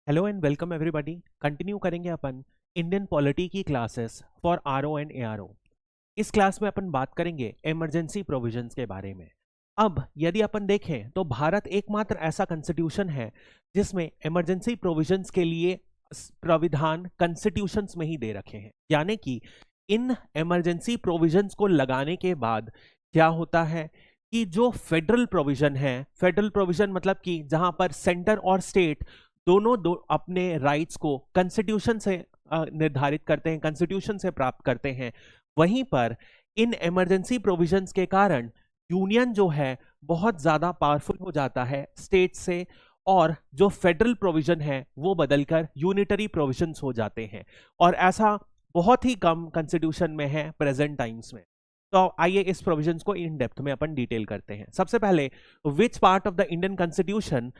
Hello and welcome everybody. Continue करेंगे अपन Indian polity की classes for RO and ARO. इस class में अपन बात करेंगे इमरजेंसी प्रोविजंस के बारे में। अब यदि अपन देखें तो भारत एकमात्र ऐसा कॉन्स्टिट्यूशन है जिसमें इमरजेंसी प्रोविजंस के लिए प्राविधान कॉन्स्टिट्यूशंस में ही दे रखे हैं। यानी कि इन इमरजेंसी प्रोविजंस को लगाने के बाद क्या होता है कि जो फेडरल प्रोविजन है, फेडरल प्रोविजन मतलब कि जहां पर सेंटर और स्टेट दोनों अपने राइट्स को कॉन्स्टिट्यूशन से निर्धारित करते हैं, कॉन्स्टिट्यूशन से प्राप्त करते हैं, वहीं पर इन इमरजेंसी प्रोविजंस के कारण यूनियन जो है बहुत ज्यादा पावरफुल हो जाता है स्टेट से, और जो फेडरल प्रोविजन है वो बदलकर यूनिटरी प्रोविजंस हो जाते हैं। और ऐसा बहुत ही कम कॉन्स्टिट्यूशन में है प्रेजेंट टाइम्स में। तो आइए इस प्रोविजंस को इन डेप्थ में अपन डिटेल करते हैं। सबसे पहले, which part of the Indian constitution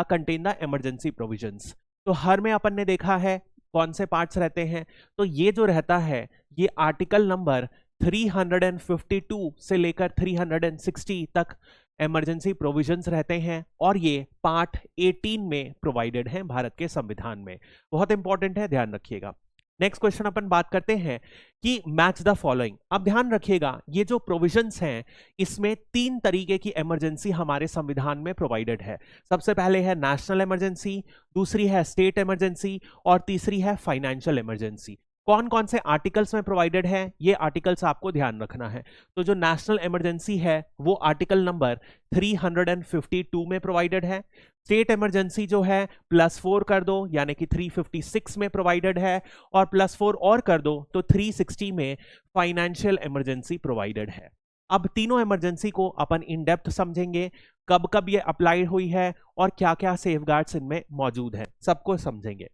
contain the emergency provisions. तो हर में अपन ने देखा है कौन से पार्ट्स रहते हैं। तो ये जो रहता है ये आर्टिकल नंबर 352 से लेकर 360 तक इमरजेंसी प्रोविजंस रहते हैं, और ये पार्ट 18 में प्रोवाइडेड है भारत के संविधान में। बहुत इंपॉर्टेंट है, ध्यान रखिएगा। नेक्स्ट क्वेश्चन अपन बात करते हैं कि मैच द फॉलोइंग। अब ध्यान रखिएगा ये जो प्रोविजंस हैं इसमें तीन तरीके की इमरजेंसी हमारे संविधान में प्रोवाइडेड है। सबसे पहले है नेशनल इमरजेंसी, दूसरी है स्टेट इमरजेंसी, और तीसरी है फाइनेंशियल इमरजेंसी। कौन कौन से आर्टिकल्स में प्रोवाइडेड है ये आर्टिकल्स आपको ध्यान रखना है। तो जो नेशनल इमरजेंसी है वो आर्टिकल नंबर 352 में प्रोवाइडेड है। स्टेट इमरजेंसी जो है +4 कर दो यानी कि 356 में प्रोवाइडेड है, और +4 और कर दो तो 360 में फाइनेंशियल इमरजेंसी प्रोवाइडेड है। अब तीनों इमरजेंसी को अपन इन डेप्थ समझेंगे, कब कब ये अप्लाई हुई है और क्या क्या सेफगार्ड्स इनमें मौजूद है, सबको समझेंगे।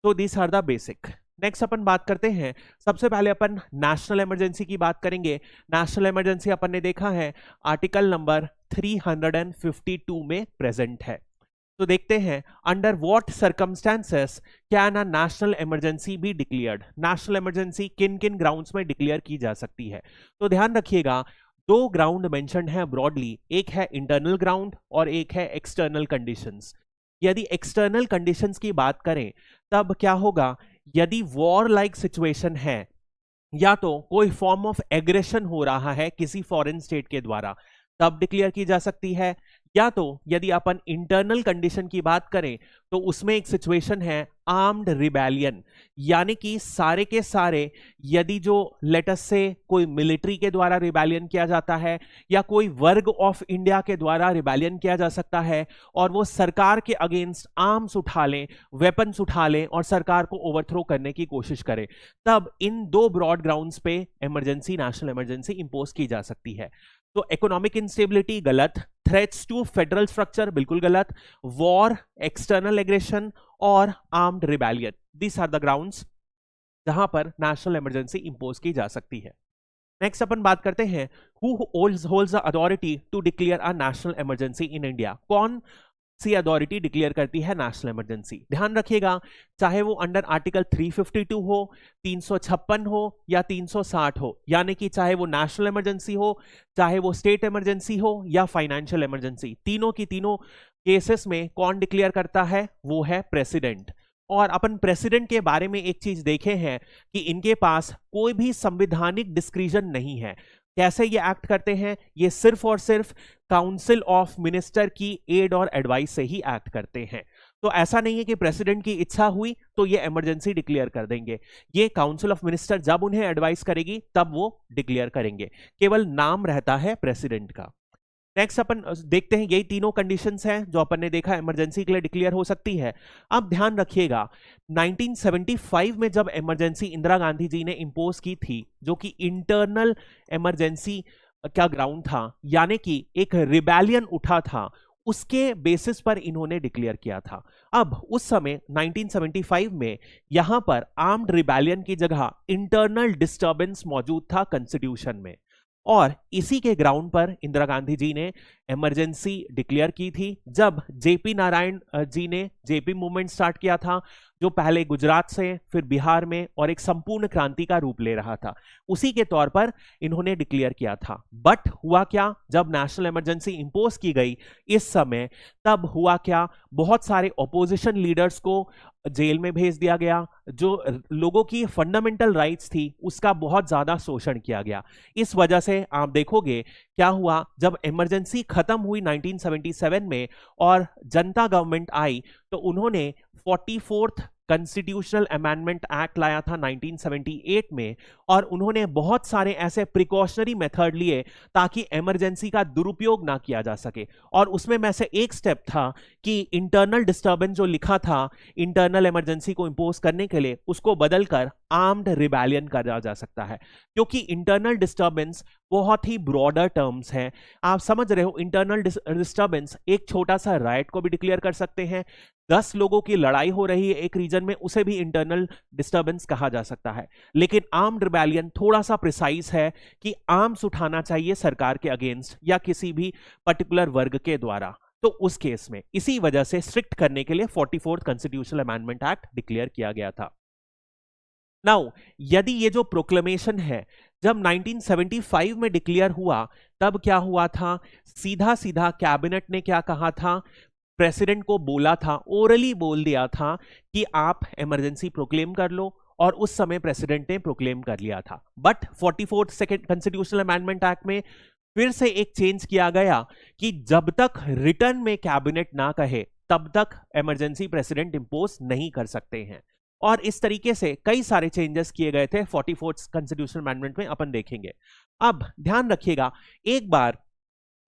तो this are the basic. Next अपन बात करते हैं, सबसे पहले अपन नेशनल इमरजेंसी की बात करेंगे। नेशनल इमरजेंसी अपन ने देखा है आर्टिकल नंबर 352 में प्रेजेंट है। तो देखते हैं under what circumstances can a national emergency be declared. National emergency किन किन ग्राउंड्स में डिक्लेयर की जा सकती है। तो ध्यान रखिएगा दो ग्राउंड मेंशन्ड है ब्रॉडली, एक है इंटरनल ग्राउंड और एक है एक्सटर्नल कंडीशंस। यदि एक्सटर्नल कंडीशंस की बात करें तब क्या होगा, यदि वॉर लाइक सिचुएशन है या तो कोई फॉर्म ऑफ एग्रेशन हो रहा है किसी फॉरेन स्टेट के द्वारा, तब डिक्लेयर की जा सकती है। या तो यदि अपन इंटरनल कंडीशन की बात करें तो उसमें एक सिचुएशन है आर्म्ड रिबेलियन, यानी कि सारे के सारे यदि जो लेटस से कोई मिलिट्री के द्वारा रिबेलियन किया जाता है या कोई वर्ग ऑफ इंडिया के द्वारा रिबेलियन किया जा सकता है और वो सरकार के अगेंस्ट आर्म्स उठा लें, वेपन्स उठा लें और सरकार को ओवरथ्रो करने की कोशिश करें, तब इन दो ब्रॉड ग्राउंड्स पे इमरजेंसी, नेशनल इमरजेंसी इंपोज की जा सकती है। तो इकोनॉमिक इंस्टेबिलिटी गलत, थ्रेट्स टू फेडरल स्ट्रक्चर बिल्कुल गलत, वॉर, एक्सटर्नल एग्रेशन और armed rebellion, this are the grounds जहां पर नेशनल इमरजेंसी इंपोज की जा सकती है। नेक्स्ट अपन बात करते हैं who holds the authority to declare a national emergency in India. कौन सी अथॉरिटी डिक्लेयर करती है नेशनल इमरजेंसी। ध्यान रखिएगा चाहे वो अंडर आर्टिकल 352 हो, 356 हो या 360 हो, यानी कि चाहे वो नेशनल इमरजेंसी हो, चाहे वो स्टेट इमरजेंसी हो या फाइनेंशियल इमरजेंसी, तीनों की तीनों केसेस में कौन डिक्लेयर करता है, वो है प्रेसिडेंट। और अपन प्रेसिडेंट के बारे में एक चीज देखे हैं कि इनके पास कोई भी संवैधानिक डिस्क्रिजन नहीं है। कैसे ये एक्ट करते हैं, ये सिर्फ और सिर्फ काउंसिल ऑफ मिनिस्टर की एड और एडवाइस से ही एक्ट करते हैं। तो ऐसा नहीं है कि प्रेसिडेंट की इच्छा हुई तो ये इमरजेंसी डिक्लेयर कर देंगे, ये काउंसिल ऑफ मिनिस्टर जब उन्हें एडवाइस करेगी तब वो डिक्लेयर करेंगे, केवल नाम रहता है प्रेसिडेंट का। नेक्स्ट अपन देखते हैं यही तीनों कंडीशंस हैं जो अपन ने देखा इमरजेंसी के लिए डिक्लेयर हो सकती है। अब ध्यान रखिएगा 1975 में जब इमरजेंसी इंदिरा गांधी जी ने इंपोज की थी, जो कि इंटरनल इमरजेंसी का ग्राउंड था, यानी कि एक रिबेलियन उठा था, उसके बेसिस पर इन्होंने डिक्लेयर किया था। अब उस समय 1975 में यहां पर आर्म्ड रिबेलियन की जगह इंटरनल डिस्टर्बेंस मौजूद था कॉन्स्टिट्यूशन में, और इसी के ग्राउंड पर इंदिरा गांधी जी ने इमरजेंसी डिक्लेयर की थी जब जेपी नारायण जी ने जेपी मूवमेंट स्टार्ट किया था, जो पहले गुजरात से फिर बिहार में और एक संपूर्ण क्रांति का रूप ले रहा था। उसी के तौर पर इन्होंने डिक्लेयर किया था। बट हुआ क्या, जब नेशनल इमरजेंसी इंपोज की गई इस समय, तब हुआ क्या, बहुत सारे ऑपोजिशन लीडर्स को जेल में भेज दिया गया। जो लोगों की फंडामेंटल राइट्स थी उसका बहुत ज्यादा शोषण किया गया। इस वजह से आप देखोगे क्या हुआ, जब इमरजेंसी खत्म हुई 1977 में और जनता गवर्नमेंट आई, तो उन्होंने 44th कॉन्स्टिट्यूशनल अमेंडमेंट एक्ट लाया था 1978 में, और उन्होंने बहुत सारे ऐसे प्रिकॉशनरी मेथड लिए ताकि इमरजेंसी का दुरुपयोग ना किया जा सके। और उसमें में से एक स्टेप था कि इंटरनल डिस्टर्बेंस जो लिखा था इंटरनल इमरजेंसी को इंपोज करने के लिए, उसको बदलकर आर्म्ड रिबेलियन करा जा सकता है, क्योंकि इंटरनल डिस्टर्बेंस बहुत ही ब्रॉडर टर्म्स है। आप समझ रहे हो, इंटरनल डिस्टर्बेंस एक छोटा सा राइट को भी डिक्लेयर कर सकते हैं। 10 लोगों की लड़ाई हो रही है एक रीजन में, उसे भी इंटरनल डिस्टर्बेंस कहा जा सकता है। लेकिन आर्म्ड रिबेलियन थोड़ा सा प्रिसाइज है कि आर्म्स उठाना चाहिए सरकार के अगेंस्ट या किसी भी पर्टिकुलर वर्ग के द्वारा। तो उस केस में इसी वजह से स्ट्रिक्ट करने के लिए 44th constitutional amendment act declare किया गया था। नाउ यदि ये जो प्रोक्लेमेशन है जब 1975 में डिक्लेयर हुआ, तब क्या हुआ था, सीधा सीधा कैबिनेट ने क्या कहा था, प्रेसिडेंट को बोला था, ओरली बोल दिया था कि आप इमरजेंसी प्रोक्लेम कर लो, और उस समय प्रेसिडेंट ने प्रोक्लेम कर लिया था। But 44th second constitutional amendment act में फिर से एक चेंज किया गया कि जब तक रिटर्न में कैबिनेट ना कहे तब तक इमरजेंसी प्रेसिडेंट इंपोज नहीं कर सकते हैं। और इस तरीके से कई सारे चेंजेस किए गए थे 44th कॉन्स्टिट्यूशनल अमेंडमेंट में, अपन देखेंगे। अब ध्यान रखिएगा, एक बार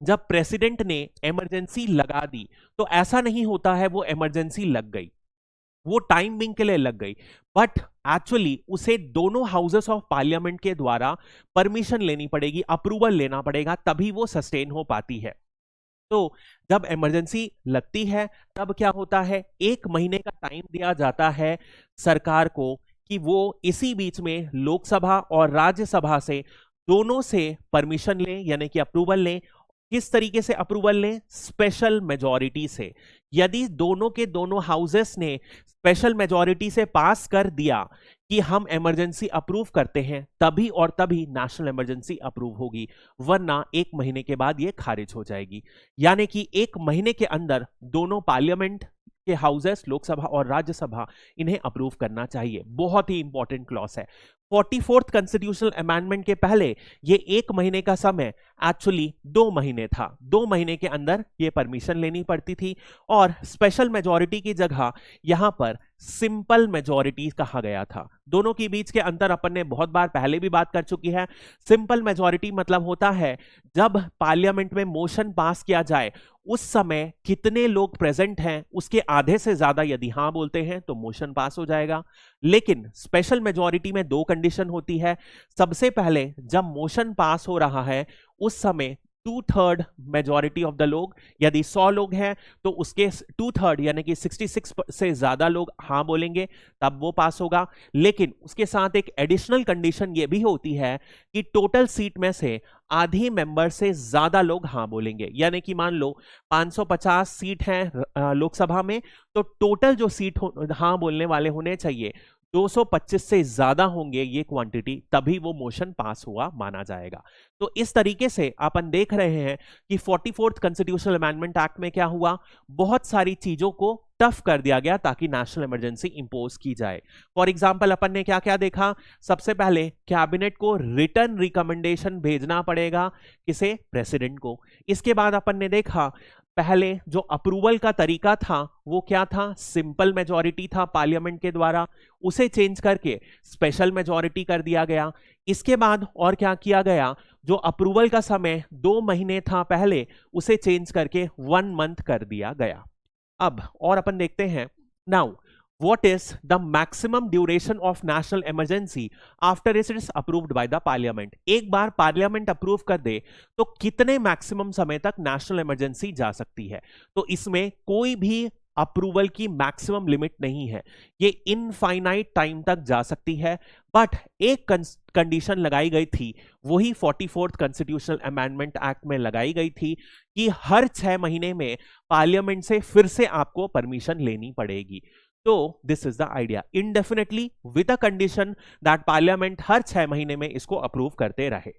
जब प्रेसिडेंट ने इमरजेंसी लगा दी तो ऐसा नहीं होता है वो इमरजेंसी लग गई, वो टाइम बिंग के लिए लग गई, बट एक्चुअली उसे दोनों हाउसेस ऑफ पार्लियामेंट के द्वारा परमिशन लेनी पड़ेगी, अप्रूवल लेना पड़ेगा, तभी वो सस्टेन हो पाती है। तो जब इमरजेंसी लगती है तब क्या होता है, 1 महीने का टाइम दिया जाता है सरकार को कि वो इसी बीच में लोकसभा और राज्यसभा से दोनों से परमिशन लें, यानी कि अप्रूवल लें। किस तरीके से अप्रूवल लें, स्पेशल मेजॉरिटी से। यदि दोनों के दोनों हाउसेस ने स्पेशल मेजॉरिटी से पास कर दिया कि हम इमरजेंसी अप्रूव करते हैं, तभी और तभी नेशनल इमरजेंसी अप्रूव होगी, वरना 1 महीने के बाद ये खारिज हो जाएगी। यानी कि 1 महीने के अंदर दोनों पार्लियामेंट के हाउसेस, लोकसभा और राज्यसभा, इन्हें अप्रूव करना चाहिए। बहुत ही इंपॉर्टेंट क्लॉज है। 44th कॉन्स्टिट्यूशनल अमेंडमेंट के पहले ये 1 महीने का समय एक्चुअली 2 महीने था। 2 महीने के अंदर ये परमिशन लेनी पड़ती थी, और स्पेशल मेजॉरिटी की जगह यहां पर सिंपल मेजॉरिटी कहा गया था। दोनों के बीच के अंतर अपन ने बहुत बार पहले भी बात कर चुकी है। सिंपल मेजॉरिटी मतलब होता है जब पार्लियामेंट में मोशन पास किया जाए उस समय कितने लोग प्रेजेंट हैं उसके आधे से ज्यादा यदि हां बोलते हैं तो मोशन पास हो जाएगा। लेकिन स्पेशल मेजॉरिटी में 2 कंडीशन होती है। सबसे पहले जब मोशन पास हो रहा है उस समय 2/3 मेजॉरिटी ऑफ द लोग, यदि 100 लोग हैं तो उसके 2/3 यानी कि 66 से ज्यादा लोग हां बोलेंगे, तब वो पास होगा। लेकिन उसके साथ एक एडिशनल कंडीशन ये भी होती है कि टोटल सीट में से आधे मेंबर से ज्यादा लोग हां बोलेंगे। यानी कि मान लो 550 सीट हैं लोकसभा में, तो टोटल जो सीट हां बोलने वाले होने चाहिए 225 से ज्यादा होंगे ये क्वांटिटी, तभी वो मोशन पास हुआ माना जाएगा। तो इस तरीके से अपन देख रहे हैं कि 44th कॉन्स्टिट्यूशनल अमेंडमेंट एक्ट में क्या हुआ, बहुत सारी चीजों को टफ कर दिया गया ताकि नेशनल इमरजेंसी इंपोज की जाए। फॉर एग्जांपल अपन ने क्या क्या देखा, सबसे पहले कैबिनेट को रिटर्न रिकमेंडेशन भेजना पड़ेगा, किसे, प्रेसिडेंट को। इसके बाद अपन ने देखा पहले जो अप्रूवल का तरीका था वो क्या था, सिंपल मेजॉरिटी था पार्लियामेंट के द्वारा, उसे चेंज करके स्पेशल मेजॉरिटी कर दिया गया। इसके बाद और क्या किया गया, जो अप्रूवल का समय 2 महीने था पहले, उसे चेंज करके 1 मंथ कर दिया गया। अब और अपन देखते हैं, now what is the maximum duration of national emergency after it is approved by the parliament। एक बार पार्लियामेंट अप्रूव कर दे तो कितने मैक्सिमम समय तक नेशनल इमरजेंसी जा सकती है। तो इसमें कोई भी अप्रूवल की मैक्सिमम लिमिट नहीं है, ये इनफाइनाइट टाइम तक जा सकती है। बट एक कंडीशन लगाई गई थी, वही 44th कॉन्स्टिट्यूशनल अमेंडमेंट एक्ट में लगाई गई थी कि हर 6 महीने में पार्लियामेंट से फिर से आपको परमिशन लेनी पड़ेगी। तो this is the idea, indefinitely with a condition that parliament हर 6 महीने में इसको अप्रूव करते रहे।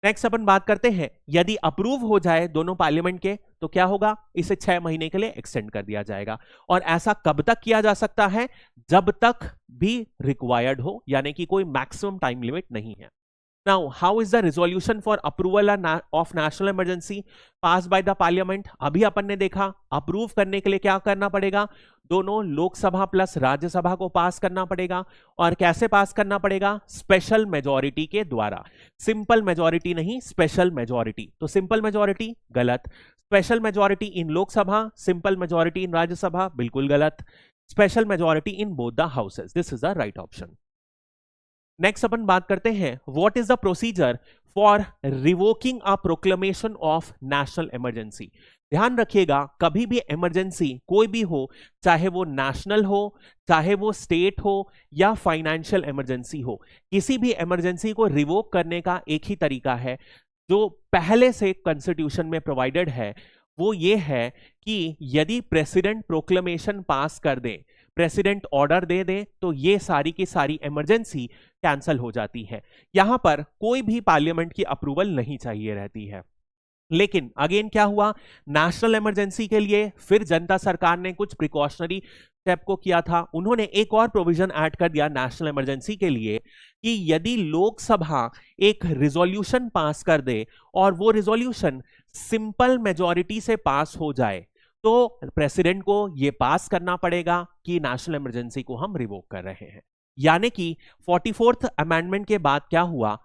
नेक्स्ट अपन बात करते हैं, यदि अप्रूव हो जाए दोनों पार्लियामेंट के तो क्या होगा, इसे 6 महीने के लिए एक्सटेंड कर दिया जाएगा। और ऐसा कब तक किया जा सकता है, जब तक भी रिक्वायर्ड हो, यानी कि कोई मैक्सिमम टाइम लिमिट नहीं है। Now, how is the resolution for approval of national emergency passed by the parliament? अभी अपन ने देखा अप्रूव करने के लिए क्या करना पड़ेगा, दोनों लोकसभा प्लस राज्यसभा को पास करना पड़ेगा। और कैसे पास करना पड़ेगा, स्पेशल मेजॉरिटी के द्वारा। सिंपल मेजॉरिटी नहीं, स्पेशल मेजॉरिटी। तो सिंपल मेजॉरिटी गलत, special majority in Lok Sabha, simple majority in Rajya Sabha बिल्कुल गलत, special majority in both the houses, this is the right option. Next अपन बात करते हैं, what is the procedure for revoking a proclamation of national emergency. ध्यान रखिएगा, कभी भी इमरजेंसी कोई भी हो, चाहे वो नेशनल हो, चाहे वो स्टेट हो या फाइनेंशियल इमरजेंसी हो, किसी भी इमरजेंसी को रिवोक करने का एक ही तरीका है जो पहले से कॉन्स्टिट्यूशन में प्रोवाइडेड है, वो ये है कि यदि प्रेसिडेंट प्रोक्लेमेशन पास कर दे, प्रेसिडेंट ऑर्डर दे दे, तो ये सारी की सारी इमरजेंसी कैंसल हो जाती है। यहां पर कोई भी पार्लियामेंट की अप्रूवल नहीं चाहिए रहती है। लेकिन अगेन क्या हुआ, नेशनल इमरजेंसी के लिए फिर जनता सरकार ने कुछ प्रिकॉशनरी स्टेप को किया था। उन्होंने एक और प्रोविजन ऐड कर दिया नेशनल इमरजेंसी के लिए कि यदि लोकसभा एक रिजोल्यूशन पास कर दे और वो रिजोल्यूशन सिंपल मेजॉरिटी से पास हो जाए, तो प्रेसिडेंट को यह पास करना पड़ेगा कि नेशनल इमरजेंसी को हम रिवोक कर रहे हैं। यानी कि 44th अमेंडमेंट के बाद क्या हुआ,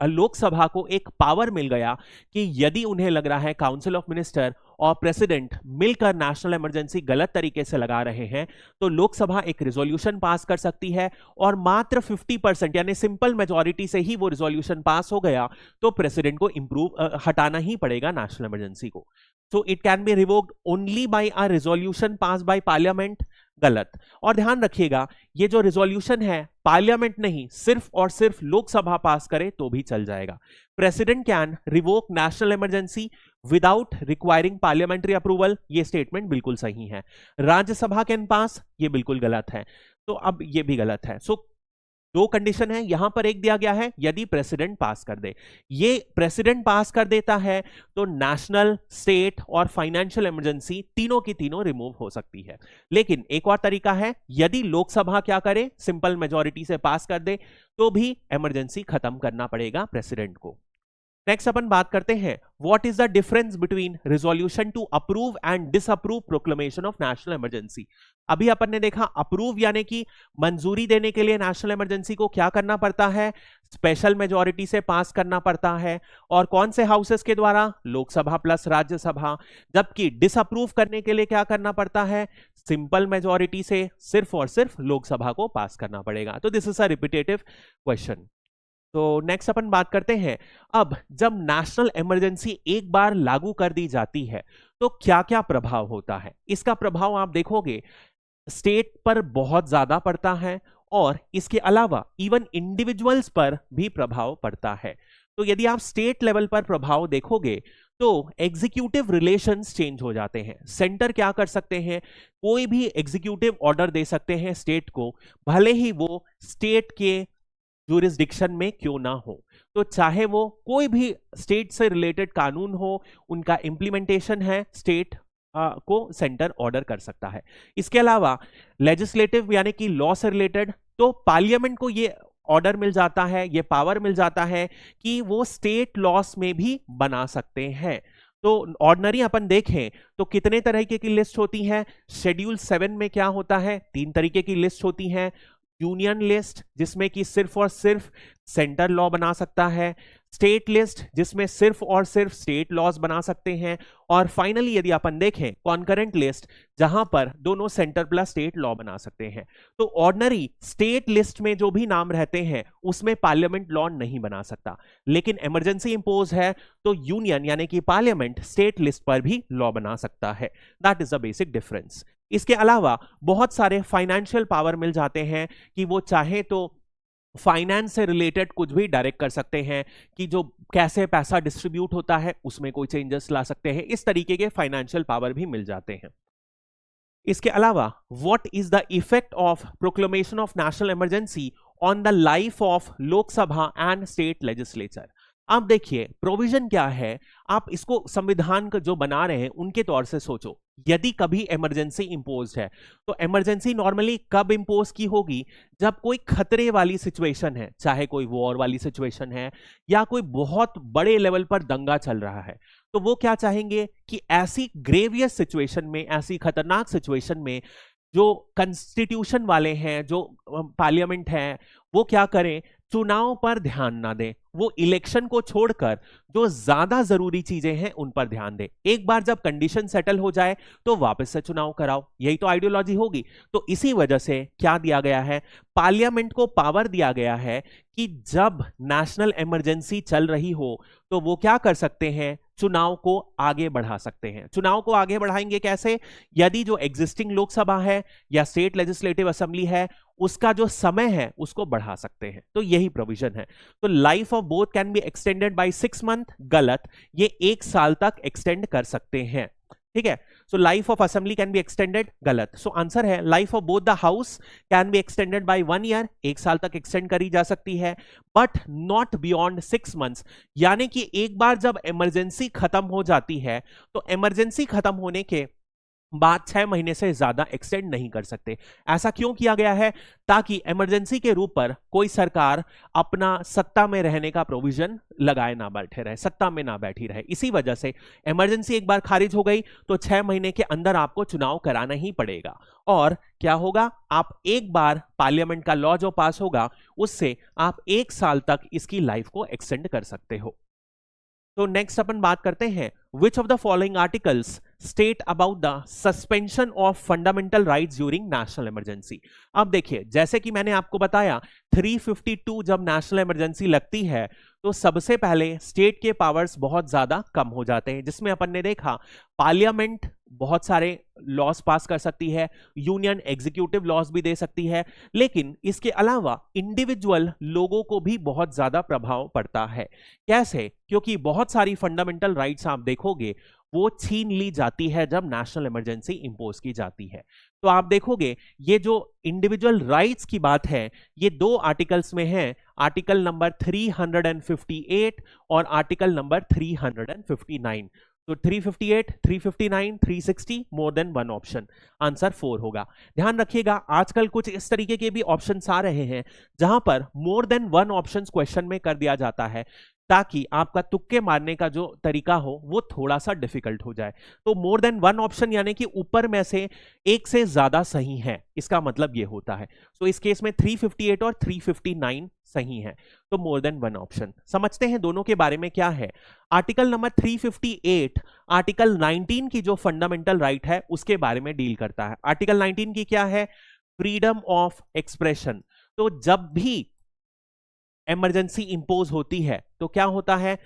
लोकसभा को एक पावर मिल गया कि यदि उन्हें लग रहा है काउंसिल ऑफ मिनिस्टर और प्रेसिडेंट मिलकर नेशनल इमरजेंसी गलत तरीके से लगा रहे हैं, तो लोकसभा एक रिजोल्यूशन पास कर सकती है और मात्र 50% यानी सिंपल मेजॉरिटी से ही वो रिजोल्यूशन पास हो गया, तो प्रेसिडेंट को हटाना ही पड़ेगा नेशनल इमरजेंसी को। So it can be revoked only by a resolution passed by parliament, गलत। और ध्यान रखिएगा, ये जो रिजोल्यूशन है पार्लियामेंट नहीं, सिर्फ और सिर्फ लोकसभा पास करे तो भी चल जाएगा। President can revoke national emergency without requiring parliamentary approval, ये स्टेटमेंट बिल्कुल सही है। राज्यसभा कैन पास, ये बिल्कुल गलत है। तो अब ये भी गलत है। सो दो कंडीशन है, यहां पर एक दिया गया है यदि प्रेसिडेंट पास कर दे, ये प्रेसिडेंट पास कर देता है तो नेशनल, स्टेट और फाइनेंशियल इमरजेंसी तीनों की तीनों रिमूव हो सकती है। लेकिन एक और तरीका है, यदि लोकसभा क्या करे, सिंपल मेजॉरिटी से पास कर दे, तो भी इमरजेंसी खत्म करना पड़ेगा प्रेसिडेंट को। नेक्स्ट अपन बात करते हैं, what is the difference between resolution to approve and disapprove proclamation of national emergency. अभी अपन ने देखा अप्रूव यानी कि मंजूरी देने के लिए नेशनल इमरजेंसी को क्या करना पड़ता है, स्पेशल मेजॉरिटी से पास करना पड़ता है, और कौन से हाउसेस के द्वारा, लोकसभा प्लस राज्यसभा। जबकि डिसअप्रूव करने के लिए क्या करना पड़ता है, सिंपल मेजॉरिटी से सिर्फ और सिर्फ लोकसभा को पास करना पड़ेगा। तो this is a repetitive question. तो नेक्स्ट अपन बात करते हैं, अब जब नेशनल इमरजेंसी एक बार लागू कर दी जाती है तो क्या क्या प्रभाव होता है। इसका प्रभाव आप देखोगे स्टेट पर बहुत ज्यादा पड़ता है और इसके अलावा इवन इंडिविजुअल्स पर भी प्रभाव पड़ता है। तो यदि आप स्टेट लेवल पर प्रभाव देखोगे तो एग्जीक्यूटिव रिलेशंस चेंज हो जाते हैं। सेंटर क्या कर सकते हैं, कोई भी एग्जीक्यूटिव ऑर्डर दे सकते हैं स्टेट को, भले ही वो स्टेट के ज्यूरिसडिक्शन में क्यों ना हो। तो चाहे वो कोई भी स्टेट से रिलेटेड कानून हो, उनका इंप्लीमेंटेशन है स्टेट को सेंटर ऑर्डर कर सकता है। इसके अलावा लेजिस्लेटिव यानी कि लॉ से रिलेटेड, तो पार्लियामेंट को ये ऑर्डर मिल जाता है, ये पावर मिल जाता है कि वो स्टेट लॉस में भी बना सकते हैं। तो ऑर्डिनरी अपन देखें तो कितने तरीके की लिस्ट होती है, शेड्यूल 7 में क्या होता है, 3 तरीके की लिस्ट होती है। यूनियन लिस्ट जिसमें कि सिर्फ और सिर्फ सेंटर लॉ बना सकता है, स्टेट लिस्ट जिसमें सिर्फ और सिर्फ स्टेट लॉज बना सकते हैं, और फाइनली यदि अपन देखें कॉन्करेंट लिस्ट जहां पर दोनों सेंटर प्लस स्टेट लॉ बना सकते हैं। तो ऑर्डिनरी स्टेट लिस्ट में जो भी नाम रहते हैं उसमें पार्लियामेंट लॉ नहीं बना सकता, लेकिन इमरजेंसी इंपोज है तो यूनियन यानी कि पार्लियामेंट स्टेट लिस्ट पर भी लॉ बना सकता है। That is the basic difference. इसके अलावा बहुत सारे फाइनेंशियल पावर मिल जाते हैं कि वो चाहे तो फाइनेंस से रिलेटेड कुछ भी डायरेक्ट कर सकते हैं, कि जो कैसे पैसा डिस्ट्रीब्यूट होता है उसमें कोई चेंजेस ला सकते हैं, इस तरीके के फाइनेंशियल पावर भी मिल जाते हैं। इसके अलावा what is the effect of proclamation of national emergency on the life of Lok Sabha and state legislature. अब देखिए प्रोविजन क्या है, आप इसको संविधान का जो बना रहे हैं उनके तौर से सोचो। यदि कभी इमरजेंसी इंपोज है तो इमरजेंसी नॉर्मली कब इंपोज की होगी, जब कोई खतरे वाली सिचुएशन है, चाहे कोई वॉर वाली सिचुएशन है या कोई बहुत बड़े लेवल पर दंगा चल रहा है, तो वो क्या चाहेंगे कि ऐसी ग्रेवियस सिचुएशन में, ऐसी खतरनाक सिचुएशन में जो कॉन्स्टिट्यूशन वाले हैं, जो पार्लियामेंट है, वो क्या करें, चुनाव पर ध्यान ना दें, वो इलेक्शन को छोड़कर जो ज्यादा जरूरी चीजें हैं उन पर ध्यान दें। एक बार जब कंडीशन सेटल हो जाए तो वापस से चुनाव कराओ, यही तो आइडियोलॉजी होगी। तो इसी वजह से क्या दिया गया है, पार्लियामेंट को पावर दिया गया है कि जब नेशनल इमरजेंसी चल रही हो तो वो क्या कर सकते हैं, चुनाव को आगे बढ़ा सकते हैं। चुनाव को आगे बढ़ाएंगे कैसे, यदि जो एग्जिस्टिंग लोकसभा है या स्टेट लेजिस्लेटिव असेंबली है उसका जो समय है उसको बढ़ा सकते हैं। तो यही प्रोविजन है। तो life of both can be extended by 6 month, गलत, ये 1 साल तक एक्सटेंड कर सकते हैं। ठीक है, so life of assembly can be extended, गलत। सो आंसर है life of both the house can be extended by 1 year, 1 साल तक एक्सटेंड करी जा सकती है, बट नॉट बियॉन्ड 6 मंथ्स। यानी कि एक बार जब इमरजेंसी खत्म हो जाती है तो इमरजेंसी खत्म होने के बाद 6 महीने से ज्यादा एक्सटेंड नहीं कर सकते। ऐसा क्यों किया गया है, ताकि इमरजेंसी के रूप पर कोई सरकार अपना सत्ता में रहने का प्रोविजन लगाए ना बैठे रहे, सत्ता में ना बैठी रहे। इसी वजह से इमरजेंसी एक बार खारिज हो गई तो 6 महीने के अंदर आपको चुनाव कराना ही पड़ेगा। और क्या होगा, आप एक बार पार्लियामेंट का लॉ जो पास होगा उससे आप 1 साल तक इसकी लाइफ को एक्सटेंड कर सकते हो। तो नेक्स्ट अपन बात करते हैं, which of the following articles state about the suspension of fundamental rights during national emergency। अब देखिए, जैसे कि मैंने आपको बताया 352 जब नेशनल इमरजेंसी लगती है तो सबसे पहले स्टेट के पावर्स बहुत ज्यादा कम हो जाते हैं, जिसमें अपन ने देखा पार्लियामेंट बहुत सारे लॉस पास कर सकती है, यूनियन एग्जीक्यूटिव लॉस भी दे सकती है, लेकिन इसके अलावा इंडिविजुअल लोगों को भी बहुत ज्यादा प्रभाव पड़ता है। कैसे, क्योंकि बहुत सारी फंडामेंटल राइट्स आप देखोगे वो छीन ली जाती है जब नेशनल इमरजेंसी इंपोज की जाती है। तो आप देखोगे ये जो इंडिविजुअल राइट्स की बात है ये 2 आर्टिकल्स में है, आर्टिकल नंबर 358 और आर्टिकल नंबर 359। तो 358, 359, 360, मोर देन 1 ऑप्शन, आंसर 4 होगा। ध्यान रखिएगा आजकल कुछ इस तरीके के भी ऑप्शंस आ रहे हैं जहां पर मोर देन 1 ऑप्शंस क्वेश्चन में कर दिया जाता है, ताकि आपका तुक्के मारने का जो तरीका हो वो थोड़ा सा डिफिकल्ट हो जाए। तो मोर देन 1 ऑप्शन यानी कि ऊपर में से एक से ज्यादा सही है, इसका मतलब ये होता है। तो इस केस में 358 और 359 सही है, तो मोर देन 1 ऑप्शन। समझते हैं दोनों के बारे में क्या है। आर्टिकल नंबर 358 आर्टिकल 19 की जो फंडामेंटल राइट है उसके बारे में डील करता है। आर्टिकल 19 की क्या है, फ्रीडम ऑफ एक्सप्रेशन। तो जब भी इमरजेंसी इंपोज होती है तो क्या होता है,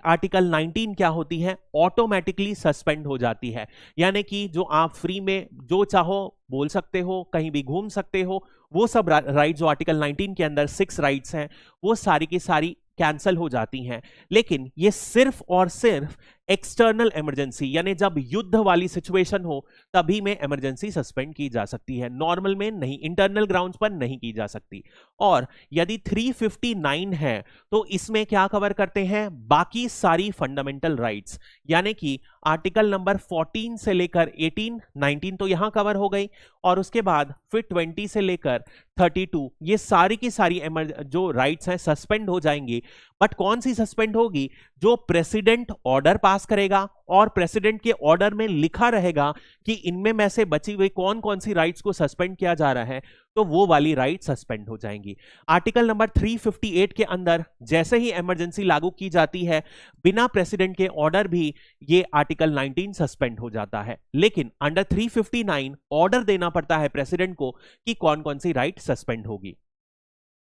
आर्टिकल 19 क्या होती है, ऑटोमेटिकली सस्पेंड हो जाती है। यानी कि जो आप फ्री में जो चाहो बोल सकते हो, कहीं भी घूम सकते हो, वो सब राइट जो आर्टिकल 19 के अंदर 6 राइट्स हैं वो सारी की सारी कैंसल हो जाती हैं। लेकिन ये सिर्फ और सिर्फ एक्सटर्नल इमरजेंसी यानी जब युद्ध वाली सिचुएशन हो तभी में इमरजेंसी सस्पेंड की जा सकती है, नॉर्मल में नहीं, इंटरनल ग्राउंड्स पर नहीं की जा सकती। और यदि 359 है तो इसमें क्या कवर करते हैं, बाकी सारी फंडामेंटल राइट्स, यानी कि आर्टिकल नंबर 14 से लेकर 18, 19 तो यहां कवर हो गई, और उसके बाद फिर 20 से लेकर 32 ये सारी की सारी जो राइट्स हैं सस्पेंड हो जाएंगी। बट कौन सी सस्पेंड होगी, जो प्रेसिडेंट ऑर्डर पास पास करेगा और प्रेसिडेंट के ऑर्डर में लिखा रहेगा कि इनमें में से बची हुई कौन कौन सी राइट्स को सस्पेंड किया जा रहा है, तो वो वाली राइट सस्पेंड हो जाएंगी। आर्टिकल नंबर 358 के अंदर जैसे ही इमरजेंसी लागू की जाती है, बिना प्रेसिडेंट के ऑर्डर भी ये आर्टिकल 19 सस्पेंड हो जाता है। लेकिन अंडर 359 ऑर्डर देना पड़ता है प्रेसिडेंट को कि कौन कौन सी राइट सस्पेंड होगी।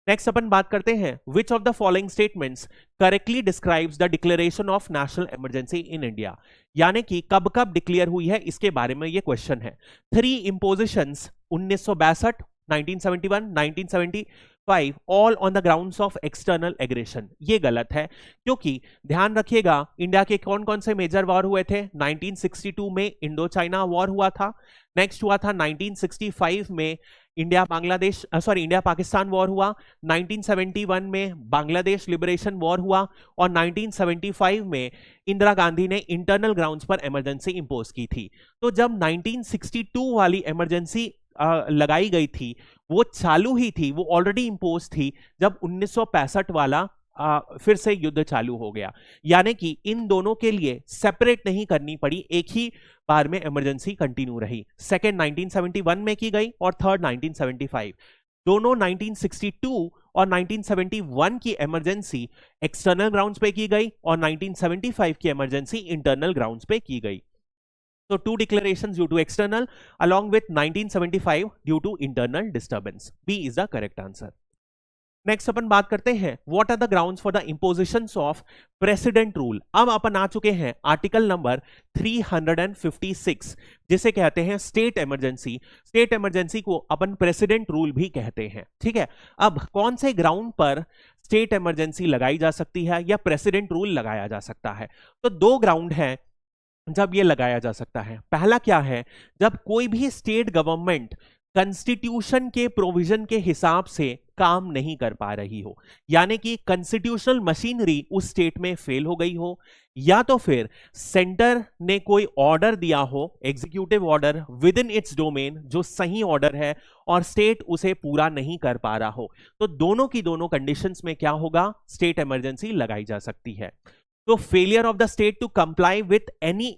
नेक्स्ट अपन बात करते हैं, which of the following statements correctly describes the declaration of national emergency in India, यानी कि कब कब डिक्लेयर हुई है इसके बारे में ये क्वेश्चन है। 3 इम्पोजिशंस 1962, 1971, 1975 all on the grounds of external aggression, ये गलत है, क्योंकि ध्यान रखिएगा इंडिया के कौन कौन से मेजर वॉर हुए थे। 1962 में इंडो चाइना वॉर हुआ था, नेक्स्ट हुआ था 1965 में इंडिया पाकिस्तान वॉर हुआ, 1971 में बांग्लादेश लिबरेशन वॉर हुआ और 1975 में इंदिरा गांधी ने इंटरनल ग्राउंड्स पर इमरजेंसी इंपोज की थी। तो जब 1962 वाली इमरजेंसी लगाई गई थी वो चालू ही थी, वो ऑलरेडी इंपोज थी जब 1965 वाला फिर से युद्ध चालू हो गया, यानी कि इन दोनों के लिए सेपरेट नहीं करनी पड़ी, एक ही बार में इमरजेंसी कंटिन्यू रही। सेकेंड 1971 में की गई और थर्ड 1975। दोनों 1962 और 1971 की इमरजेंसी एक्सटर्नल ग्राउंड्स पे की गई और 1975 की इमरजेंसी इंटरनल ग्राउंड्स पे की गई। So 2 declarations due to external along with 1975 due to internal disturbance. B is the correct answer. Next अपन बात करते हैं, what are the grounds for the impositions of president rule. अब अपन आ चुके हैं आर्टिकल नंबर 356 जिसे कहते हैं स्टेट इमरजेंसी। स्टेट इमरजेंसी को अपन प्रेसिडेंट रूल भी कहते हैं, ठीक है। अब कौन से ग्राउंड पर स्टेट इमरजेंसी लगाई जा सकती है या प्रेसिडेंट रूल लगाया जा सकता है, तो 2 ग्राउंड है जब ये लगाया जा सकता है। पहला क्या है, जब कोई भी स्टेट गवर्नमेंट कॉन्स्टिट्यूशन के प्रोविजन के हिसाब से काम नहीं कर पा रही हो, यानी कि कॉन्स्टिट्यूशनल मशीनरी उस स्टेट में फेल हो गई हो, या तो फिर सेंटर ने कोई ऑर्डर दिया हो, executive order with in its domain जो सही ऑर्डर है और स्टेट उसे पूरा नहीं कर पा रहा हो, तो दोनों की दोनों कंडीशंस में क्या होगा, स्टेट इमरजेंसी लगाई जा सकती है। तो failure of the state to comply with any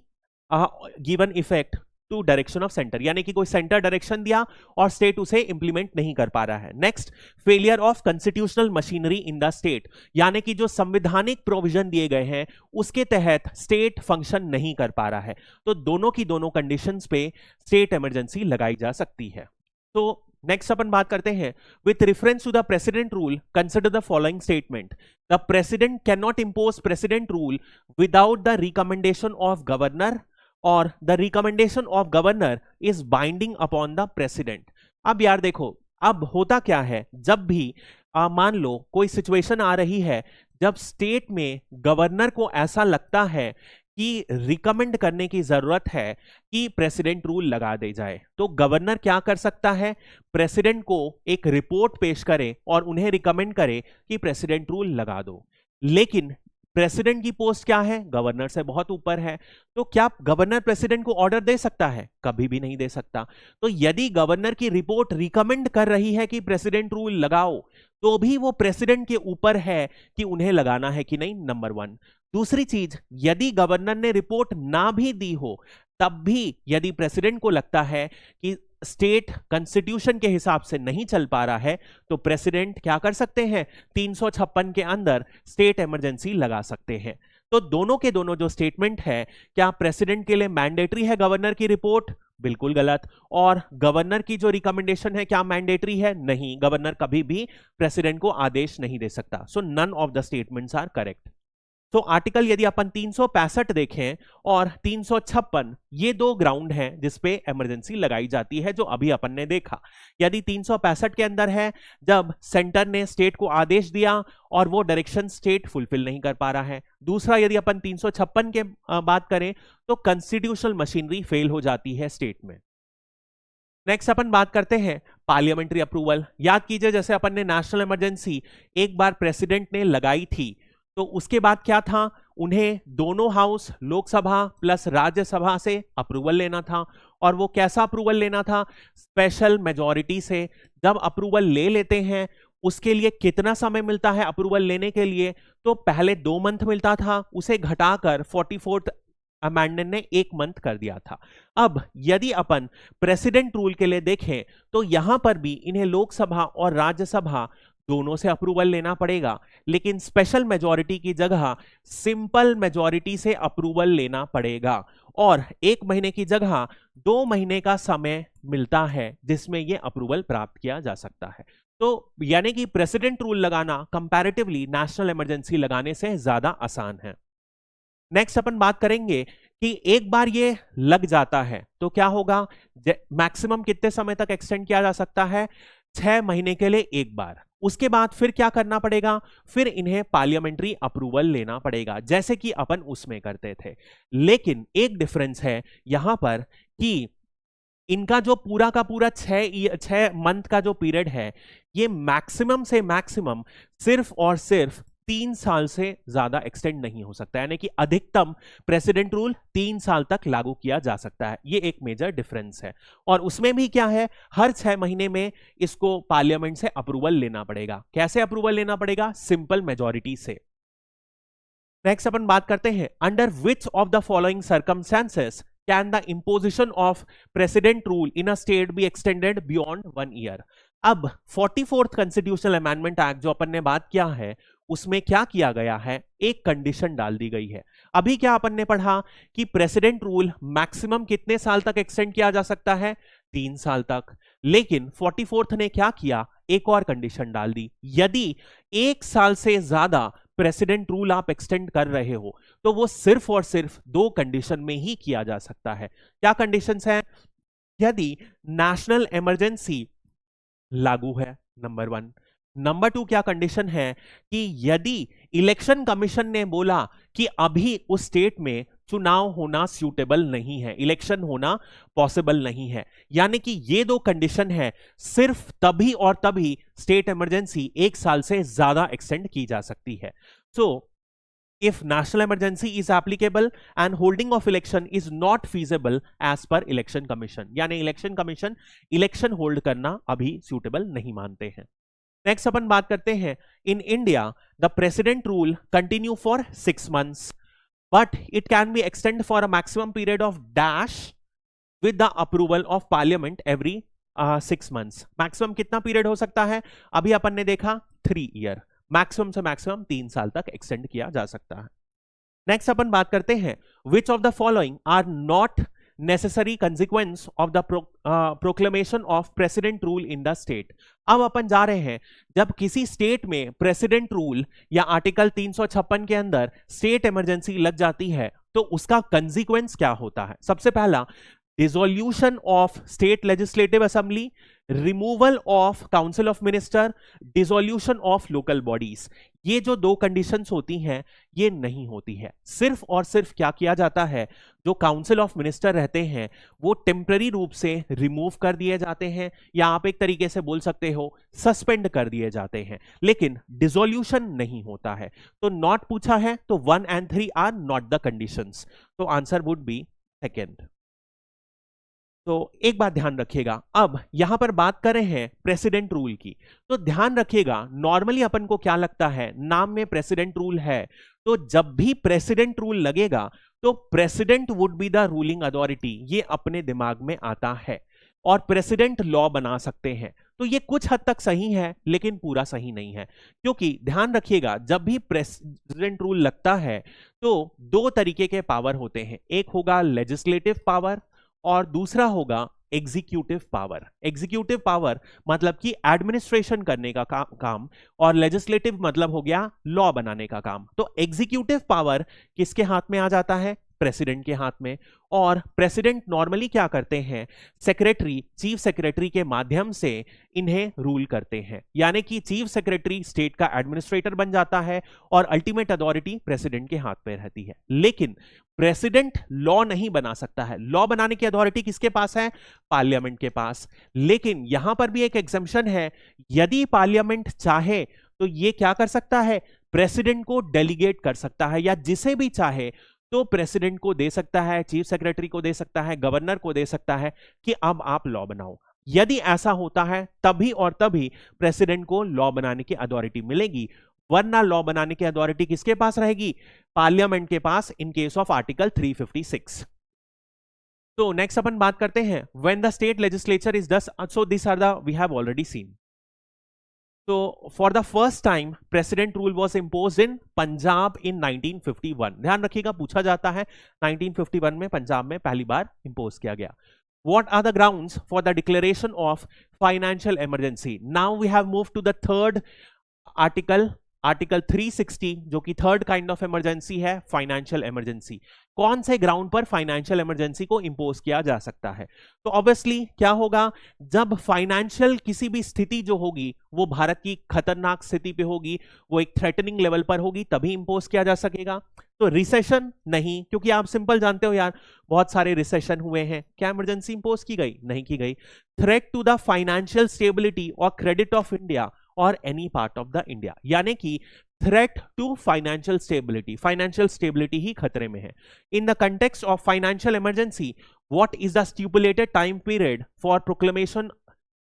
given effect to direction of centre, यानी कि कोई सेंटर डायरेक्शन दिया और स्टेट उसे इंप्लीमेंट नहीं कर पा रहा है। Next, failure of constitutional machinery in the state, यानी कि जो संवैधानिक प्रोविजन दिए गए हैं उसके तहत स्टेट फंक्शन नहीं कर पा रहा है, तो दोनों की दोनों कंडीशंस पे स्टेट इमरजेंसी लगाई जा सकती है। तो नेक्स्ट अपन बात करते हैं, with reference to the president rule consider the following statement. The president can not impose president rule without the recommendation of governor और the recommendation of governor is binding upon the president. अब यार देखो, अब होता क्या है, जब भी मान लो कोई सिचुएशन आ रही है जब स्टेट में गवर्नर को ऐसा लगता है कि रिकमेंड करने की जरूरत है कि प्रेसिडेंट रूल लगा दे जाए, तो गवर्नर क्या कर सकता है, प्रेसिडेंट को एक रिपोर्ट पेश करे और उन्हें रिकमेंड करे कि प्रेसिडेंट रूल लगा दो। लेकिन प्रेसिडेंट की पोस्ट क्या है, गवर्नर से बहुत ऊपर है, तो क्या गवर्नर प्रेसिडेंट को ऑर्डर दे सकता है, कभी भी नहीं दे सकता। तो यदि गवर्नर की रिपोर्ट रिकमेंड कर रही है कि प्रेसिडेंट रूल लगाओ, तो भी वो प्रेसिडेंट के ऊपर है कि उन्हें लगाना है कि नहीं, नंबर 1। दूसरी चीज, यदि गवर्नर ने रिपोर्ट ना भी दी हो तब भी यदि प्रेसिडेंट को लगता है कि स्टेट कॉन्स्टिट्यूशन के हिसाब से नहीं चल पा रहा है, तो प्रेसिडेंट क्या कर सकते हैं, 356 के अंदर स्टेट इमरजेंसी लगा सकते हैं। तो दोनों के दोनों जो स्टेटमेंट है, क्या प्रेसिडेंट के लिए मैंडेटरी है गवर्नर की रिपोर्ट, बिल्कुल गलत। और गवर्नर की जो रिकमेंडेशन है क्या मैंडेटरी है, नहीं, गवर्नर कभी भी प्रेसिडेंट को आदेश नहीं दे सकता। So none of the statements are correct. तो आर्टिकल यदि अपन 365 देखें और 356, ये 2 ग्राउंड हैं जिसपे इमरजेंसी लगाई जाती है, जो अभी अपन ने देखा। यदि 365 के अंदर है जब सेंटर ने स्टेट को आदेश दिया और वो डायरेक्शन स्टेट फुलफिल नहीं कर पा रहा है। दूसरा, यदि अपन 356 के बात करें तो कॉन्स्टिट्यूशनल मशीनरी फेल हो जाती है स्टेट में। नेक्स्ट अपन बात करते हैं पार्लियामेंट्री अप्रूवल। याद कीजिए, जैसे अपन ने नेशनल इमरजेंसी एक बार प्रेसिडेंट ने लगाई थी, तो उसके बाद क्या था, उन्हें दोनों हाउस लोकसभा प्लस राज्यसभा से अप्रूवल लेना था। और वो कैसा अप्रूवल लेना था, स्पेशल मेजॉरिटी से। जब अप्रूवल ले लेते हैं उसके लिए कितना समय मिलता है अप्रूवल लेने के लिए, तो पहले 2 मंथ मिलता था, उसे घटाकर 44 अमेंडमेंट ने 1 मंथ कर दिया था। अब यदि अपन प्रेसिडेंट रूल के लिए देखें तो यहां पर भी इन्हें लोकसभा और राज्यसभा दोनों से अप्रूवल लेना पड़ेगा, लेकिन स्पेशल मेजॉरिटी की जगह सिंपल मेजॉरिटी से अप्रूवल लेना पड़ेगा और 1 महीने की जगह 2 महीने का समय मिलता है जिसमें यह अप्रूवल प्राप्त किया जा सकता है। तो यानी कि प्रेसिडेंट रूल लगाना कंपैरेटिवली नेशनल इमरजेंसी लगाने से ज्यादा आसान है। नेक्स्ट अपन बात करेंगे कि एक बार ये लग जाता है तो क्या होगा, मैक्सिमम कितने समय तक एक्सटेंड किया जा सकता है, 6 महीने के लिए एक बार। उसके बाद फिर क्या करना पड़ेगा, फिर इन्हें पार्लियामेंट्री अप्रूवल लेना पड़ेगा जैसे कि अपन उसमें करते थे। लेकिन एक डिफरेंस है यहां पर कि इनका जो पूरा का पूरा 6 मंथ का जो पीरियड है ये मैक्सिमम से मैक्सिमम सिर्फ और सिर्फ 3 साल से ज्यादा एक्सटेंड नहीं हो सकता, यानी कि अधिकतम प्रेसिडेंट रूल 3 साल तक लागू किया जा सकता है। ये एक मेजर डिफरेंस है और उसमें भी क्या है, हर 6 महीने में इसको पार्लियामेंट से अप्रूवल लेना पड़ेगा। कैसे अप्रूवल लेना पड़ेगा, सिंपल मेजॉरिटी से। नेक्स्ट अपन बात करते हैं, under which of the following circumstances can the imposition of president rule in a state be extended beyond 1 year. अब 44th कॉन्स्टिट्यूशनल अमेंडमेंट एक्ट जो अपन ने बात किया है उसमें क्या किया गया है, एक कंडीशन डाल दी गई है। अभी क्या अपन ने पढ़ा कि प्रेसिडेंट रूल मैक्सिमम कितने साल तक एक्सटेंड किया जा सकता है, 3 साल तक। लेकिन 44th ने क्या किया, एक और कंडीशन डाल दी, यदि 1 साल से ज्यादा प्रेसिडेंट रूल आप एक्सटेंड कर रहे हो तो वो सिर्फ और सिर्फ 2 कंडीशन में ही किया जा सकता है। क्या कंडीशंस हैं, यदि नेशनल इमरजेंसी लागू है, नंबर 1। नंबर 2 क्या कंडीशन है कि यदि इलेक्शन कमीशन ने बोला कि अभी उस स्टेट में चुनाव होना सूटेबल नहीं है, इलेक्शन होना पॉसिबल नहीं है। यानी कि ये 2 कंडीशन है, सिर्फ तभी और तभी स्टेट इमरजेंसी 1 साल से ज्यादा एक्सटेंड की जा सकती है। सो if national emergency is applicable and holding of election is not feasible as per election commission, यानी इलेक्शन कमीशन इलेक्शन होल्ड करना अभी सूटेबल नहीं मानते हैं। नेक्स्ट अपन बात करते हैं, in India the president rule continue for 6 months but it can be extend for a maximum period of dash with the approval of parliament every 6 months। Maximum कितना पीरियड हो सकता है, अभी अपन ने देखा 3 ईयर, मैक्सिमम से मैक्सिमम 3 साल तक एक्सटेंड किया जा सकता है। नेक्स्ट अपन बात करते हैं, which of the following are not necessary consequence of the proclamation of president rule in the state. अब अपन जा रहे हैं, जब किसी स्टेट में प्रेसिडेंट रूल या आर्टिकल 356 के अंदर स्टेट इमरजेंसी लग जाती है तो उसका कंसिक्वेंस क्या होता है। सबसे पहला, dissolution of state legislative assembly, removal of council of minister, dissolution of local bodies. ये जो 2 कंडीशंस होती हैं ये नहीं होती है। सिर्फ और सिर्फ क्या किया जाता है, जो काउंसिल ऑफ मिनिस्टर रहते हैं वो टेम्पररी रूप से रिमूव कर दिए जाते हैं या आप एक तरीके से बोल सकते हो सस्पेंड कर दिए जाते हैं, लेकिन डिसोल्यूशन नहीं होता है। तो नॉट पूछा है तो 1 and 3 are not the conditions, तो आंसर वुड बी सेकेंड। तो एक बात ध्यान रखिएगा, अब यहां पर बात कर रहे हैं प्रेसिडेंट रूल की, तो ध्यान रखिएगा नॉर्मली अपन को क्या लगता है, नाम में प्रेसिडेंट रूल है तो जब भी प्रेसिडेंट रूल लगेगा तो president would be the ruling authority, ये अपने दिमाग में आता है और प्रेसिडेंट लॉ बना सकते हैं। तो ये कुछ हद तक सही है लेकिन पूरा सही नहीं है, क्योंकि ध्यान रखिएगा जब भी प्रेसिडेंट रूल लगता है तो 2 तरीके के पावर होते हैं, एक होगा लेजिस्लेटिव पावर और दूसरा होगा एग्जीक्यूटिव पावर। एग्जीक्यूटिव पावर मतलब कि एडमिनिस्ट्रेशन करने का काम और लेजिस्लेटिव मतलब हो गया लॉ बनाने का काम। तो एग्जीक्यूटिव पावर किसके हाथ में आ जाता है, प्रेसिडेंट के हाथ में। और प्रेसिडेंट नॉर्मली क्या करते हैं, सेक्रेटरी, चीफ सेक्रेटरी के माध्यम से इन्हें रूल करते हैं, यानी कि चीफ सेक्रेटरी स्टेट का एडमिनिस्ट्रेटर बन जाता है और अल्टीमेट अथॉरिटी प्रेसिडेंट के हाथ में रहती है। लेकिन प्रेसिडेंट लॉ नहीं बना सकता है, लॉ बनाने की अथॉरिटी किसके पास है, पार्लियामेंट के पास। लेकिन यहां पर भी एक एग्जम्पशन है, यदि पार्लियामेंट चाहे तो ये क्या कर सकता है, प्रेसिडेंट को डेलीगेट कर सकता है या जिसे भी चाहे तो प्रेसिडेंट को दे सकता है, चीफ सेक्रेटरी को दे सकता है, गवर्नर को दे सकता है कि अब आप लॉ बनाओ। यदि ऐसा होता है तभी और तभी प्रेसिडेंट को लॉ बनाने की अथॉरिटी मिलेगी, वरना लॉ बनाने की अथॉरिटी किसके पास रहेगी? पार्लियामेंट के पास, इन केस ऑफ आर्टिकल 356। तो नेक्स्ट अपन बात करते हैं when the state legislature is thus, so this are the we have already seen. तो for the first time president rule was imposed in Punjab in 1951। ध्यान रखिएगा, पूछा जाता है 1951 में पंजाब में पहली बार इंपोज किया गया। What are the grounds for the declaration of financial emergency? Now we have moved to the third article, article 360, जो कि थर्ड काइंड ऑफ इमरजेंसी है, फाइनेंशियल इमरजेंसी। कौन से ग्राउंड पर फाइनेंशियल इमरजेंसी को इंपोज किया जा सकता है? तो ऑब्वियसली क्या होगा, जब फाइनेंशियल किसी भी स्थिति जो होगी वो भारत की खतरनाक स्थिति पे होगी, वो एक थ्रेटनिंग लेवल पर होगी, तभी इंपोज किया जा सकेगा। तो रिसेशन नहीं, क्योंकि आप सिंपल जानते हो यार, बहुत सारे रिसेशन हुए हैं, क्या इमरजेंसी इंपोज की गई? नहीं की गई। Threat to the financial stability और क्रेडिट ऑफ इंडिया और any part of the India, यानी कि थ्रेट टू फाइनेंशियल स्टेबिलिटी ही खतरे में है। In the context of financial emergency, what is the stipulated time period for proclamation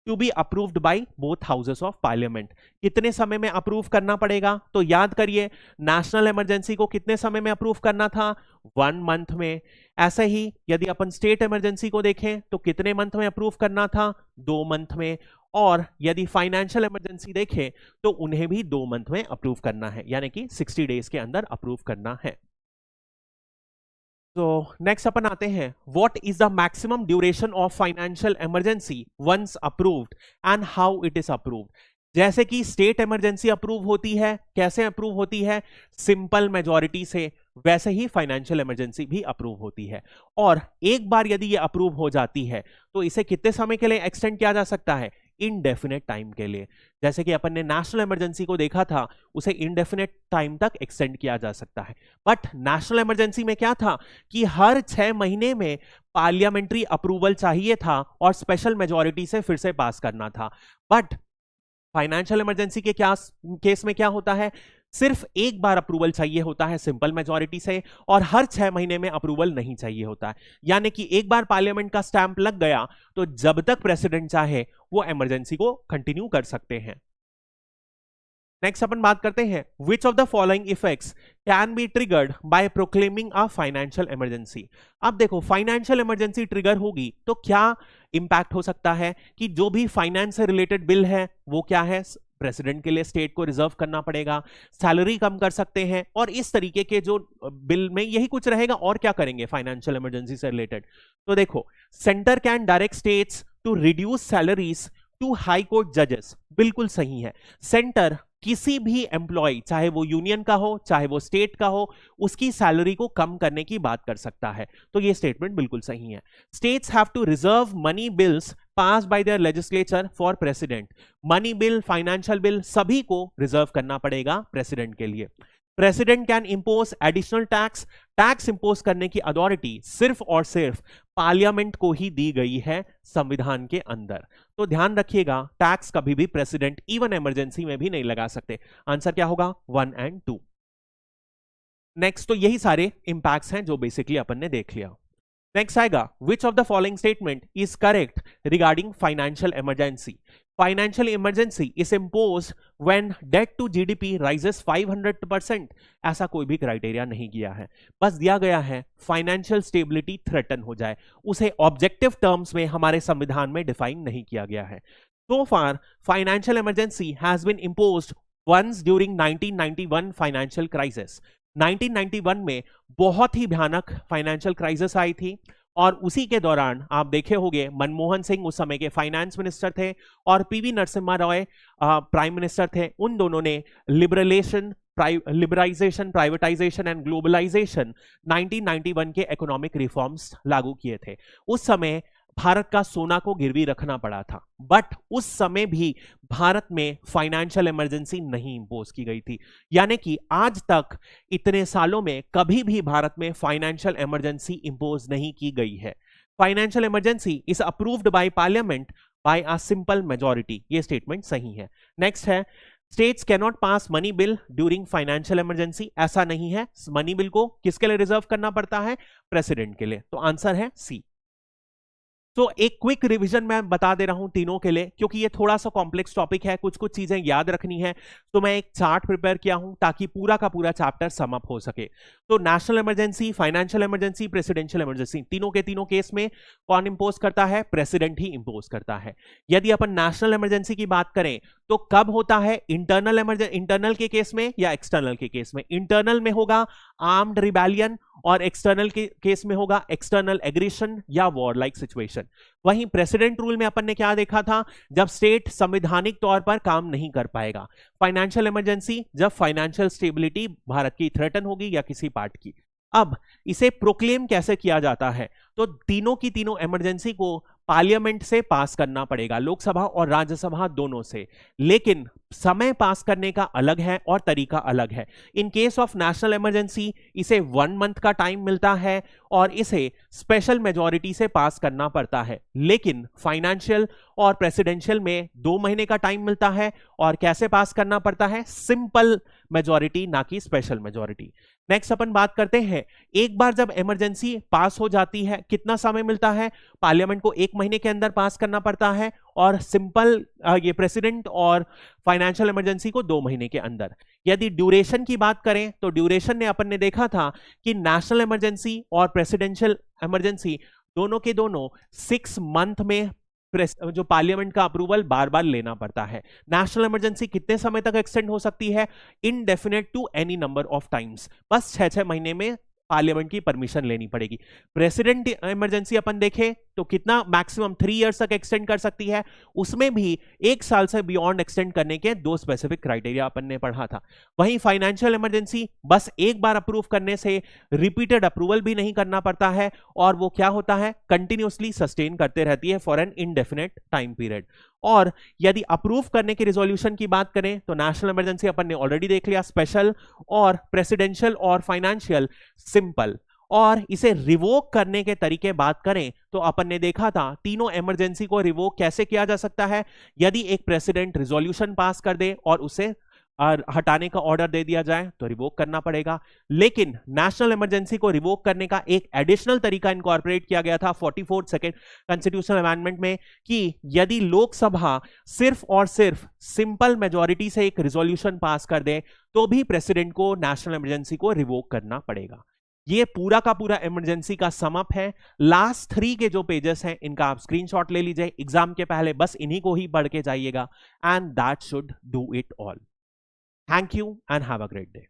to be approved by both houses of parliament? कितने समय में approve करना पड़ेगा? तो याद करिए, नेशनल इमरजेंसी को कितने समय में अप्रूव करना था? 1 मंथ में। ऐसे ही यदि अपन स्टेट इमरजेंसी को देखें तो कितने मंथ में अप्रूव करना था? 2 मंथ में। और यदि फाइनेंशियल इमरजेंसी देखें तो उन्हें भी 2 मंथ में अप्रूव करना है, यानी कि 60 डेज के अंदर अप्रूव करना है। तो नेक्स्ट अपन आते हैं, what is the maximum duration of financial emergency once approved and how it is approved? जैसे कि स्टेट इमरजेंसी अप्रूव होती है, कैसे अप्रूव होती है? सिंपल मेजॉरिटी से। वैसे ही फाइनेंशियल इमरजेंसी भी अप्रूव होती है। और एक बार यदि ये अप्रूव हो जाती है तो इसे कितने समय के लिए एक्सटेंड किया जा सकता है? इनडेफिनेट टाइम के लिए। जैसे कि अपन ने नेशनल इमरजेंसी को देखा था, उसे इनडेफिनेट टाइम तक एक्सटेंड किया जा सकता है। बट नेशनल इमरजेंसी में क्या था कि हर 6 महीने में पार्लियामेंट्री अप्रूवल चाहिए था और स्पेशल मेजॉरिटी से फिर से पास करना था। बट फाइनेंशियल इमरजेंसी के केस में क्या होता है, सिर्फ एक बार अप्रूवल चाहिए होता है सिंपल मेजॉरिटी से, और हर 6 महीने में अप्रूवल नहीं चाहिए होता है। यानी कि एक बार पार्लियामेंट का स्टैंप लग गया तो जब तक प्रेसिडेंट चाहे वो इमरजेंसी को कंटिन्यू कर सकते हैं। नेक्स्ट अपन बात करते हैं, which of the following effects can be triggered by proclaiming a financial emergency? अब देखो, फाइनेंशियल इमरजेंसी ट्रिगर होगी तो क्या इंपैक्ट हो सकता है कि जो भी फाइनेंस से रिलेटेड बिल है वो क्या है, प्रेसिडेंट के लिए स्टेट को रिजर्व करना पड़ेगा, सैलरी कम कर सकते हैं, और इस तरीके के जो बिल में यही कुछ रहेगा। और क्या करेंगे फाइनेंशियल इमरजेंसी से रिलेटेड? तो देखो, centre can direct states to reduce salaries to high court जजेस। बिल्कुल सही है, सेंटर किसी भी एम्प्लॉय, चाहे वो यूनियन का हो चाहे वो स्टेट का हो, उसकी सैलरी को कम करने की बात कर सकता है। तो ये स्टेटमेंट बिल्कुल सही है। States have to reserve money bills pass by their legislature for president. Money bill, financial bill सभी को रिजर्व करना पड़ेगा प्रेसिडेंट के लिए। President can impose additional tax. Tax impose करने की अथॉरिटी सिर्फ और सिर्फ पार्लियामेंट को ही दी गई है संविधान के अंदर। तो ध्यान रखिएगा, टैक्स कभी भी प्रेसिडेंट इवन इमरजेंसी में भी नहीं लगा सकते। आंसर क्या होगा? 1 और 2। नेक्स्ट, तो यही सारे इंपैक्ट्स हैं जो बेसिकली अपन ने देख लिया। नेक्स्ट आएगा, विच of the following statement is correct regarding financial emergency? Financial emergency is imposed when debt to GDP rises 500%। ऐसा कोई भी क्राइटेरिया नहीं किया है, बस दिया गया है फाइनेंशियल स्टेबिलिटी थ्रेटन हो जाए। उसे ऑब्जेक्टिव टर्म्स में हमारे संविधान में डिफाइन नहीं किया गया है। So far, financial emergency has been imposed once during 1991 financial crisis. 1991 में बहुत ही भयानक फाइनेंशियल क्राइसिस आई थी, और उसी के दौरान आप देखे होंगे मनमोहन सिंह उस समय के फाइनेंस मिनिस्टर थे और PV Narasimha Rao prime minister थे। उन दोनों ने लिबराइजेशन, प्राइवेटाइजेशन एंड ग्लोबलाइजेशन 1991 के इकोनॉमिक रिफॉर्म्स लागू किए थे। उस समय भारत का सोना को गिरवी रखना पड़ा था, बट उस समय भी भारत में फाइनेंशियल इमरजेंसी नहीं इंपोज की गई थी। यानी कि आज तक इतने सालों में कभी भी भारत में फाइनेंशियल इमरजेंसी इंपोज नहीं की गई है। Financial emergency is approved by parliament by a simple majority. ये स्टेटमेंट सही है। नेक्स्ट है, states can not pass money bill during financial emergency. ऐसा नहीं है, मनी बिल को किसके लिए रिजर्व करना पड़ता है? प्रेसिडेंट के लिए। तो आंसर है सी। तो एक क्विक रिवीजन मैं बता दे रहा हूं तीनों के लिए, क्योंकि ये थोड़ा सा कॉम्प्लेक्स टॉपिक है, कुछ कुछ चीजें याद रखनी है। तो मैं एक चार्ट प्रिपेयर किया हूं ताकि पूरा का पूरा चैप्टर सम अप हो सके। तो national emergency, financial emergency, presidential emergency, तीनों के तीनों केस में कौन इंपोज करता है? प्रेसिडेंट ही इंपोज करता है। यदि अपन नेशनल इमरजेंसी की बात करें तो कब होता है? इंटरनल के केस में या एक्सटर्नल के केस में? इंटरनल में होगा आर्म्ड रिबेलियन और एक्सटर्नल के केस में होगा एक्सटर्नल एग्रेशन या वॉर लाइक सिचुएशन। वहीं प्रेसिडेंट रूल में अपन ने क्या देखा था? जब स्टेट संवैधानिक तौर पर काम नहीं कर पाएगा। फाइनेंशियल इमरजेंसी, जब फाइनेंशियल स्टेबिलिटी भारत की थ्रेटन होगी या किसी पार्ट की। अब इसे प्रोक्लेम कैसे किया जाता है? तो तीनों की तीनों इमरजेंसी को पार्लियामेंट से पास करना पड़ेगा, लोकसभा और राज्यसभा दोनों से। लेकिन समय पास करने का अलग है और तरीका अलग है। इन केस ऑफ नेशनल इमरजेंसी इसे 1 मंथ का टाइम मिलता है और इसे स्पेशल मेजॉरिटी से पास करना पड़ता है। लेकिन फाइनेंशियल और प्रेसिडेंशियल में 2 महीने का टाइम मिलता है और कैसे पास करना पड़ता है? सिंपल मेजॉरिटी, ना कि स्पेशल मेजॉरिटी। नेक्स्ट अपन बात करते हैं, एक बार जब इमरजेंसी पास हो जाती है कितना समय मिलता है? पार्लियामेंट को 1 महीने के अंदर पास करना पड़ता है और सिंपल ये प्रेसिडेंट और फाइनेंशियल इमरजेंसी को 2 महीने के अंदर। यदि ड्यूरेशन की बात करें तो ड्यूरेशन ने अपन ने देखा था कि नेशनल इमरजेंसी और प्रेसिडेंशियल इमरजेंसी दोनों के दोनों 6 मंथ में जो पार्लियामेंट का अप्रूवल बार बार लेना पड़ता है। नेशनल इमरजेंसी कितने समय तक एक्सटेंड हो सकती है? Indefinite to any number of times, बस 6-6 महीने में पार्लियामेंट की परमिशन लेनी पड़ेगी। प्रेसिडेंट इमरजेंसी अपन देखें तो कितना मैक्सिमम 3 इयर्स तक एक्सटेंड कर सकती है, उसमें भी 1 साल से बियॉन्ड एक्सटेंड करने के 2 स्पेसिफिक क्राइटेरिया अपन ने पढ़ा था। वहीं फाइनेंशियल इमरजेंसी बस एक बार अप्रूव करने से रिपीटेड अप्रूवल भी नहीं करना पड़ता है और वो क्या होता है? कंटिन्यूअसली सस्टेन करते रहती है for an indefinite time period. और यदि अप्रूव करने के रिजोल्यूशन की बात करें तो नेशनल इमरजेंसी अपन ने ऑलरेडी देख लिया स्पेशल, और प्रेसिडेंशियल और फाइनेंशियल सिंपल। और इसे रिवोक करने के तरीके बात करें तो अपन ने देखा था तीनों इमरजेंसी को रिवोक कैसे किया जा सकता है। यदि एक प्रेसिडेंट रिजोल्यूशन पास कर दे और उसे हटाने का ऑर्डर दे दिया जाए तो रिवोक करना पड़ेगा। लेकिन नेशनल इमरजेंसी को रिवोक करने का एक एडिशनल तरीका इनकॉर्पोरेट किया गया था 44th सेकेंड कॉन्स्टिट्यूशनल अमेंडमेंट में कि यदि लोकसभा सिर्फ और सिर्फ सिंपल मेजॉरिटी से एक रिजोल्यूशन पास कर दे तो भी प्रेसिडेंट को नेशनल इमरजेंसी को रिवोक करना पड़ेगा। ये पूरा का पूरा इमरजेंसी का समअप है। लास्ट 3 के जो पेजेस हैं इनका आप स्क्रीनशॉट ले लीजिए, एग्जाम के पहले बस इन्हीं को ही पढ़ के जाइएगा, and that should do it all. Thank you and have a great day.